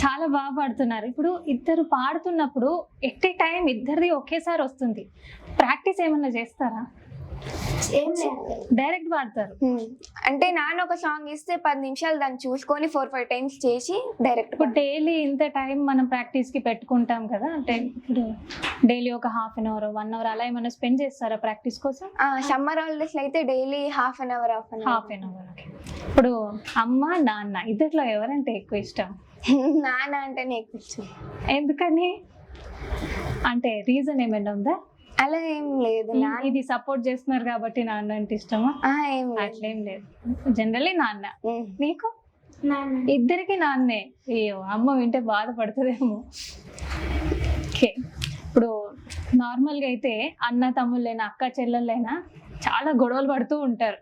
చాలా బాగా పాడుతున్నారు. ఇప్పుడు ఇద్దరు పాడుతున్నప్పుడు ఎట్ ఏ టైం ఇద్దరిది ఒకేసారి వస్తుంది. ప్రాక్టీస్ ఏమన్నా చేస్తారా? ఏం లేదు. డైరెక్ట్ పాడతారు. అంటే నాన్న ఒక సాంగ్ ఇస్తే 10 నిమిషాలు దాన్ని చూసుకొని 4-5 టైమ్స్ చేసి డైరెక్ట్. ఇప్పుడు డైలీ ఇంత టైం మనం ప్రాక్టీస్ కి పెట్టుకుంటాం కదా, అంటే ఇప్పుడు డైలీ ఒక హాఫ్ అన్ అవర్ 1 అవర్ అలా ఏమైనా స్పెండ్ చేస్తారా ప్రాక్టీస్ కోసం? సమ్మర్ హాలిడేస్ లో అయితే డైలీ హాఫ్ అన్ అవర్. ఇప్పుడు అమ్మ నాన్న ఇద్దరిలో ఎవరంటే ఎక్కువ ఇష్టం? నాన్న అంటేనే ఎక్కువ ఇష్టం. ఎందుకని? అంటే రీజన్ ఏమైనా ఉందా? అలా ఏం లేదు. ఇది సపోర్ట్ చేస్తున్నారు కాబట్టి నాన్న అంటే ఇష్టమా? ఏం అట్లేం లేదు, జనరల్లీ నాన్న. నీకు? ఇద్దరికి నాన్నే. అయ్యో, అమ్మ వింటే బాధపడుతుందేమో. ఓకే, ఇప్పుడు నార్మల్గా అయితే అన్న తమ్ముళ్ళైనా అక్క చెల్లెళ్ళైనా చాలా గొడవలు పడుతూ ఉంటారు.